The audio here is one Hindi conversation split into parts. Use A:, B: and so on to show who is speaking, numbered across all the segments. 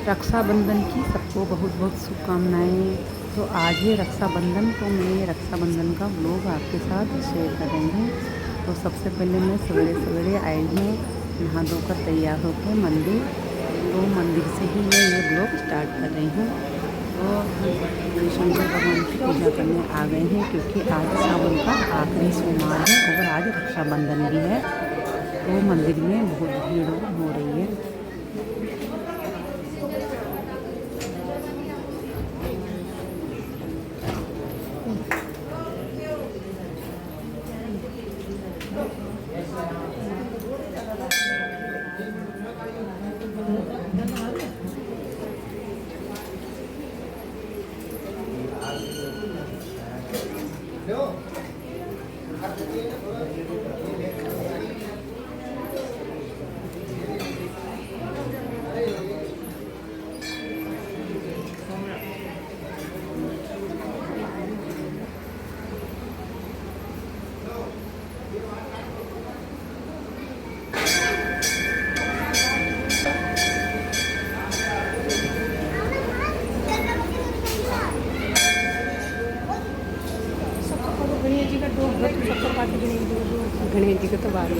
A: रक्षाबंधन की सबको बहुत बहुत शुभकामनाएँ। तो आज है रक्षाबंधन, तो मैं रक्षाबंधन का व्लॉग आपके साथ शेयर कर रही हूँ। तो सबसे पहले मैं सवेरे सवेरे आई हूँ, नहा धोकर तैयार होकर मंदिर। तो मंदिर से ही मैं ये व्लॉग स्टार्ट कर रही हूँ। तो हम शंकर भगवान की पूजा करने आ गए हैं, क्योंकि आज सावन का आखिरी सोमवार है और आज रक्षाबंधन भी है। तो मंदिर में बहुत भीड़ हो रही है।
B: गणेश जी का दो सबसे पास गणेश जी का तो बाहर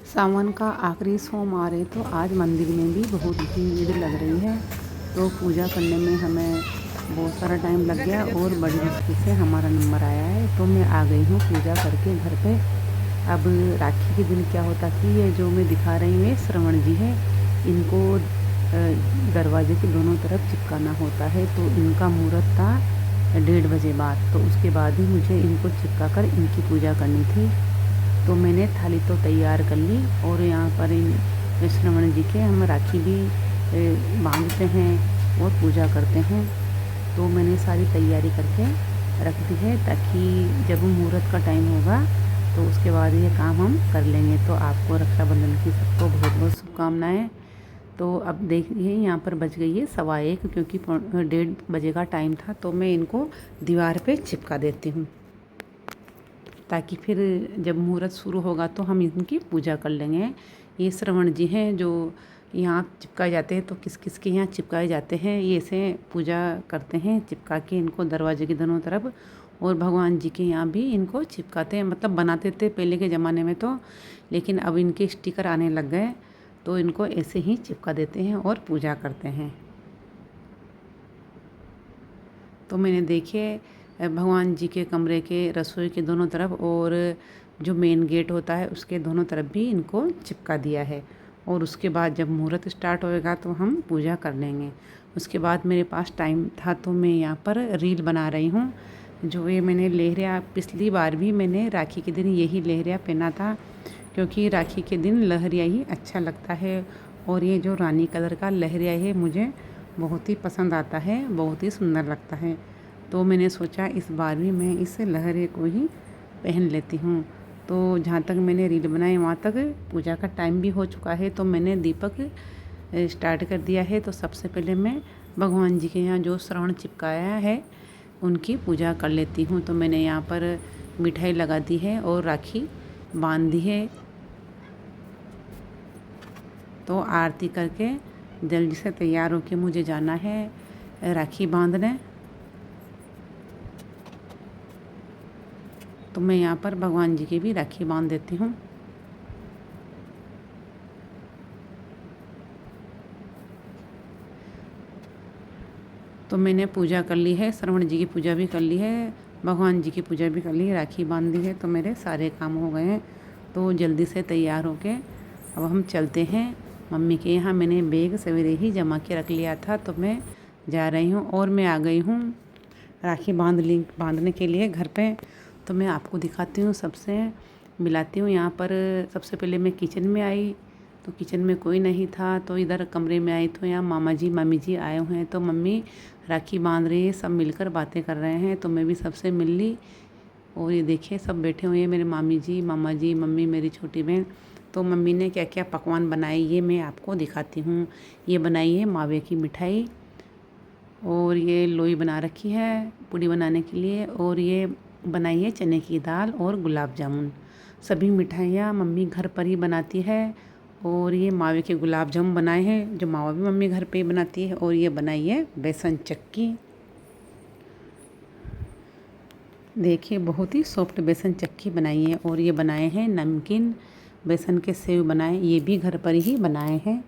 A: सावन का आखिरी सोमवार है, तो आज मंदिर में भी बहुत भीड़ लग रही है। तो पूजा करने में हमें बहुत सारा टाइम लग गया और बड़ी मुश्किल से हमारा नंबर आया है। तो मैं आ गई हूँ पूजा करके घर पे। अब राखी के दिन क्या होता कि ये जो मैं दिखा रही हूँ ये श्रवण जी है, इनको दरवाजे के दोनों तरफ चिपकाना होता है। तो इनका मुहूर्त था 1:30 बजे बाद, तो उसके बाद ही मुझे इनको चिपका कर इनकी पूजा करनी थी। तो मैंने थाली तो तैयार कर ली और यहाँ पर इन श्रवण जी के हम राखी भी बांधते हैं और पूजा करते हैं। तो मैंने सारी तैयारी करके रख दी है, ताकि जब मुहूर्त का टाइम होगा तो उसके बाद ये काम हम कर लेंगे। तो आपको रक्षाबंधन की सबको बहुत बहुत शुभकामनाएँ। तो अब देखिए यहाँ पर बज गई है 1:15, क्योंकि 1:30 बजे का टाइम था। तो मैं इनको दीवार पे चिपका देती हूँ, ताकि फिर जब मुहूर्त शुरू होगा तो हम इनकी पूजा कर लेंगे। ये श्रवण जी हैं जो यहाँ चिपकाए जाते हैं। तो किस किस के यहाँ चिपकाए जाते हैं, ये ऐसे पूजा करते हैं चिपका के इनको दरवाजे के दोनों तरफ। और भगवान जी के यहाँ भी इनको चिपकाते हैं, मतलब बनाते थे पहले के ज़माने में तो, लेकिन अब इनके स्टिकर आने लग गए तो इनको ऐसे ही चिपका देते हैं और पूजा करते हैं। तो मैंने देखिए भगवान जी के कमरे के रसोई के दोनों तरफ और जो मेन गेट होता है उसके दोनों तरफ भी इनको चिपका दिया है। और उसके बाद जब मुहूर्त स्टार्ट होएगा तो हम पूजा कर लेंगे। उसके बाद मेरे पास टाइम था तो मैं यहाँ पर रील बना रही हूँ। जो ये मैंने लहरिया, पिछली बार भी मैंने राखी के दिन यही लहरिया पहना था, क्योंकि राखी के दिन लहरिया ही अच्छा लगता है। और ये जो रानी कलर का लहरिया है मुझे बहुत ही पसंद आता है, बहुत ही सुंदर लगता है। तो मैंने सोचा इस बार भी मैं इस लहरे को ही पहन लेती हूँ। तो जहाँ तक मैंने रील बनाई वहाँ तक पूजा का टाइम भी हो चुका है। तो मैंने दीपक स्टार्ट कर दिया है। तो सबसे पहले मैं भगवान जी के यहाँ जो श्रवण चिपकाया है उनकी पूजा कर लेती हूँ। तो मैंने यहाँ पर मिठाई लगा दी है और राखी बांध दी है। तो आरती करके जल्दी से तैयार होके मुझे जाना है राखी बांधने। तो मैं यहाँ पर भगवान जी की भी राखी बांध देती हूँ। तो मैंने पूजा कर ली है, श्रवण जी की पूजा भी कर ली है, भगवान जी की पूजा भी कर ली है, राखी बांध दी है। तो मेरे सारे काम हो गए हैं। तो जल्दी से तैयार होके अब हम चलते हैं मम्मी के यहाँ। मैंने बैग सवेरे ही जमा के रख लिया था, तो मैं जा रही हूँ और मैं आ गई हूँ राखी बांधने के लिए घर पे। तो मैं आपको दिखाती हूँ, सबसे मिलाती हूँ। यहाँ पर सबसे पहले मैं किचन में आई, तो किचन में कोई नहीं था। तो इधर कमरे में आई तो यहाँ मामा जी मामी जी आए हुए हैं। तो मम्मी राखी बांध रही है, सब मिलकर बातें कर रहे हैं। तो मैं भी सबसे मिल ली। और ये देखिए सब बैठे हुए हैं, मेरे मामी जी, मामा जी, मम्मी, मेरी छोटी बहन। तो मम्मी ने क्या क्या पकवान बनाए ये मैं आपको दिखाती हूँ। ये बनाई है मावे की मिठाई, और ये लोई बना रखी है पूड़ी बनाने के लिए, और ये बनाई है चने की दाल और गुलाब जामुन। सभी मिठाइयाँ मम्मी घर पर ही बनाती है। और ये मावे के गुलाब जामुन बनाए हैं, जो मावा भी मम्मी घर पे ही बनाती है। और ये बनाई है बेसन चक्की। देखिए बहुत ही सॉफ्ट बेसन चक्की बनाई है। और ये बनाए हैं नमकीन, बेसन के सेव बनाए, ये भी घर पर ही बनाए हैं।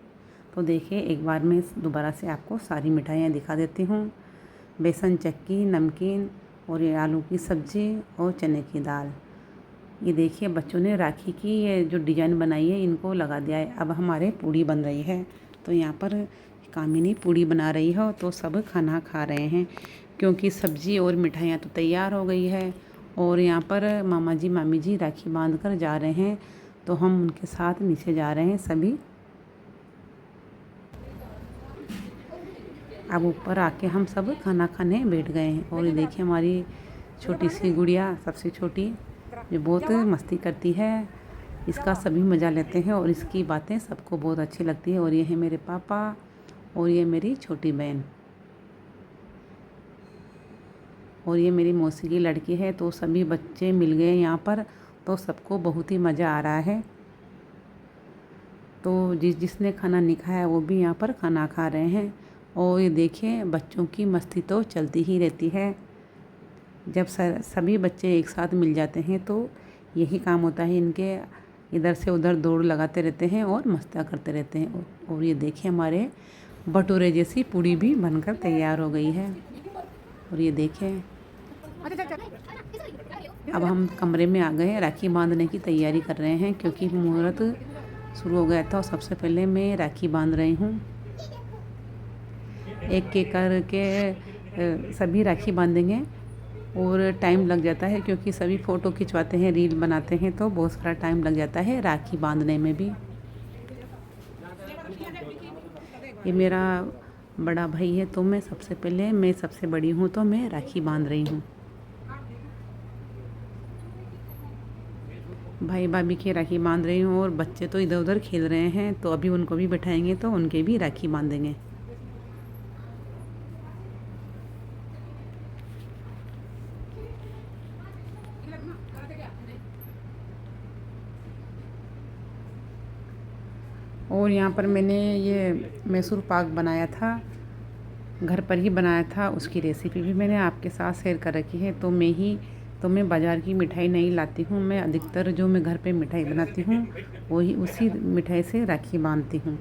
A: तो देखिए एक बार मैं दोबारा से आपको सारी मिठाइयाँ दिखा देती हूँ। बेसन चक्की, नमकीन, और ये आलू की सब्ज़ी और चने की दाल। ये देखिए बच्चों ने राखी की ये जो डिज़ाइन बनाई है इनको लगा दिया है। अब हमारे पूड़ी बन रही है। तो यहाँ पर कामिनी पूड़ी बना रही है, तो सब खाना खा रहे हैं क्योंकि सब्ज़ी और मिठाइयाँ तो तैयार हो गई है। और यहाँ पर मामा जी मामी जी राखी बांध कर जा रहे हैं, तो हम उनके साथ नीचे जा रहे हैं सभी। अब ऊपर आके हम सब खाना खाने बैठ गए हैं। और ये देखिए हमारी छोटी सी गुड़िया, सबसे छोटी, जो बहुत मस्ती करती है, इसका सभी मज़ा लेते हैं और इसकी बातें सबको बहुत अच्छी लगती है। और ये है मेरे पापा, और ये मेरी छोटी बहन, और ये मेरी मौसी की लड़की है। तो सभी बच्चे मिल गए यहाँ पर, तो सबको बहुत ही मज़ा आ रहा है। तो जिसने खाना नहीं खाया वो भी यहाँ पर खाना खा रहे हैं। और ये देखिए बच्चों की मस्ती तो चलती ही रहती है। जब सभी बच्चे एक साथ मिल जाते हैं तो यही काम होता है इनके, इधर से उधर दौड़ लगाते रहते हैं और मस्तियाँ करते रहते हैं। और ये देखिए हमारे भटूरे जैसी पूड़ी भी बनकर तैयार हो गई है। और ये देखिए अब हम कमरे में आ गए, राखी बांधने की तैयारी कर रहे हैं क्योंकि मुहूर्त शुरू हो गया था। और सबसे पहले मैं राखी बांध रही हूँ। एक एक करके सभी राखी बांधेंगे और टाइम लग जाता है क्योंकि सभी फ़ोटो खिंचवाते हैं, रील बनाते हैं, तो बहुत सारा टाइम लग जाता है राखी बांधने में भी। ये मेरा बड़ा भाई है, तो मैं सबसे बड़ी हूँ, तो मैं राखी बांध रही हूँ। भाई भाभी की राखी बांध रही हूँ और बच्चे तो इधर उधर खेल रहे हैं, तो अभी उनको भी बैठाएंगे तो उनके भी राखी बांधेंगे। और यहाँ पर मैंने ये मैसूर पाक बनाया था, घर पर ही बनाया था, उसकी रेसिपी भी मैंने आपके साथ शेयर कर रखी है। तो मैं बाज़ार की मिठाई नहीं लाती हूँ, मैं अधिकतर जो मैं घर पे मिठाई बनाती हूँ वही उसी मिठाई से राखी बांधती हूँ।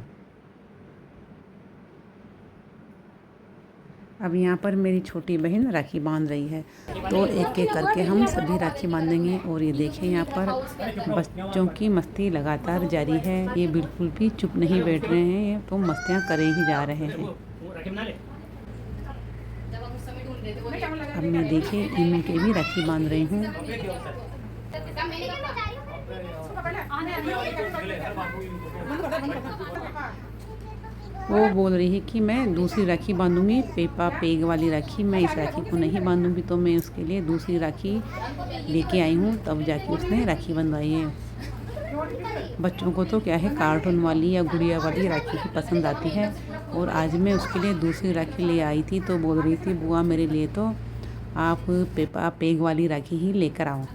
A: अब यहाँ पर मेरी छोटी बहन राखी बांध रही है, तो एक एक करके हम सभी राखी बांधेंगे। और ये देखिए यहाँ पर बच्चों की मस्ती लगातार जारी है, ये बिल्कुल भी चुप नहीं बैठ रहे हैं, तो मस्तियाँ करे ही जा रहे हैं। अब मैं देखिए इनके भी राखी बांध रही हूँ। वो बोल रही है कि मैं दूसरी राखी बांधूंगी, पेपा पेग वाली राखी, मैं इस राखी को नहीं बांधूंगी। तो मैं उसके लिए दूसरी राखी लेके आई हूँ, तब जाके उसने राखी बंधवाई है। बच्चों को तो क्या है, कार्टून वाली या गुड़िया वाली राखी ही पसंद आती है। और आज मैं उसके लिए दूसरी राखी ले आई थी, तो बोल रही थी बुआ मेरे लिए तो आप पेपा पेग वाली राखी ही लेकर आओ।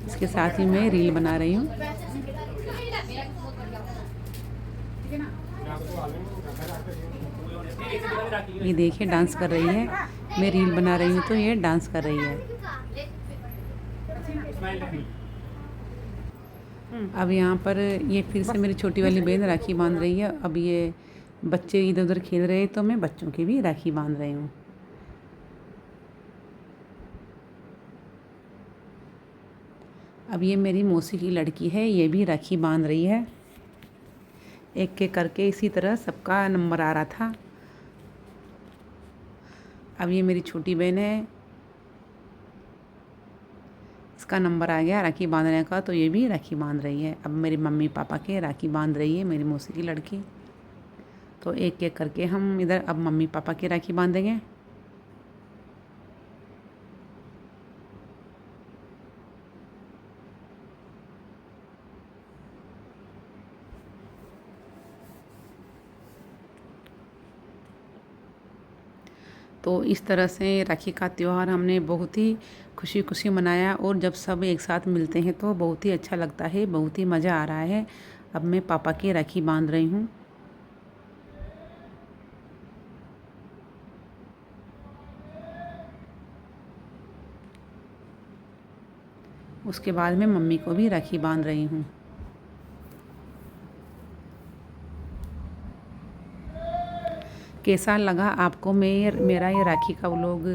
A: इसके साथ ही मैं रील बना रही हूँ। ये देखिए डांस कर रही है, मैं रील बना रही हूँ तो ये डांस कर रही है। अब यहाँ पर ये फिर से मेरी छोटी वाली बहन राखी बांध रही है। अब ये बच्चे इधर उधर खेल रहे हैं तो मैं बच्चों की भी राखी बांध रही हूँ। अब ये मेरी मौसी की लड़की है, ये भी राखी बांध रही है। एक एक करके इसी तरह सबका नंबर आ रहा था। अब ये मेरी छोटी बहन है, इसका नंबर आ गया राखी बांधने का, तो ये भी राखी बांध रही है। अब मेरी मम्मी पापा के राखी बांध रही है मेरी मौसी की लड़की। तो एक एक करके हम इधर अब मम्मी पापा की राखी बांधेंगे। तो इस तरह से राखी का त्यौहार हमने बहुत ही खुशी खुशी मनाया, और जब सब एक साथ मिलते हैं तो बहुत ही अच्छा लगता है, बहुत ही मज़ा आ रहा है। अब मैं पापा की राखी बांध रही हूँ। उसके बाद मैं मम्मी को भी राखी बांध रही हूँ। कैसा लगा आपको मेरा ये राखी का व्लॉग?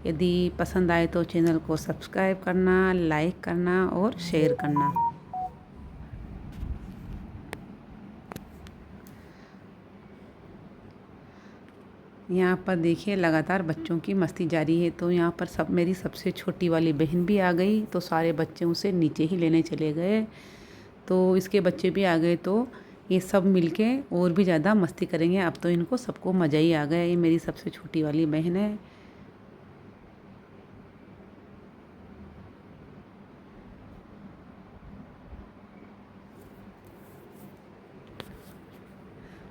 A: यदि पसंद आए तो चैनल को सब्सक्राइब करना, लाइक करना और शेयर करना। यहाँ पर देखिए लगातार बच्चों की मस्ती जारी है। तो यहाँ पर मेरी सबसे छोटी वाली बहन भी आ गई, तो सारे बच्चे उसे नीचे ही लेने चले गए। तो इसके बच्चे भी आ गए, तो ये सब मिलके और भी ज़्यादा मस्ती करेंगे। अब तो इनको सबको मज़ा ही आ गया। ये मेरी सबसे छोटी वाली बहन है।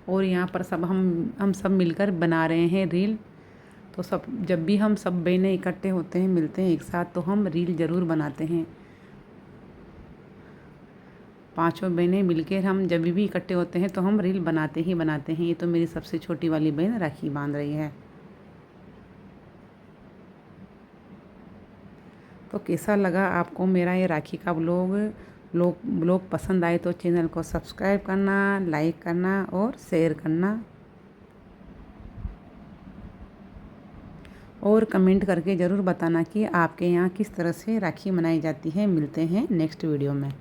A: और यहाँ पर सब हम सब मिलकर बना रहे हैं रील। तो सब जब भी हम सब बहनें इकट्ठे होते हैं, मिलते हैं एक साथ, तो हम रील ज़रूर बनाते हैं। पांचों बहनें मिलकर हम जब भी इकट्ठे होते हैं तो हम रील बनाते ही बनाते हैं। ये तो मेरी सबसे छोटी वाली बहन राखी बांध रही है। तो कैसा लगा आपको मेरा ये राखी का ब्लॉग पसंद आए तो चैनल को सब्सक्राइब करना, लाइक करना और शेयर करना, और कमेंट करके ज़रूर बताना कि आपके यहाँ किस तरह से राखी मनाई जाती है। मिलते हैं नेक्स्ट वीडियो में।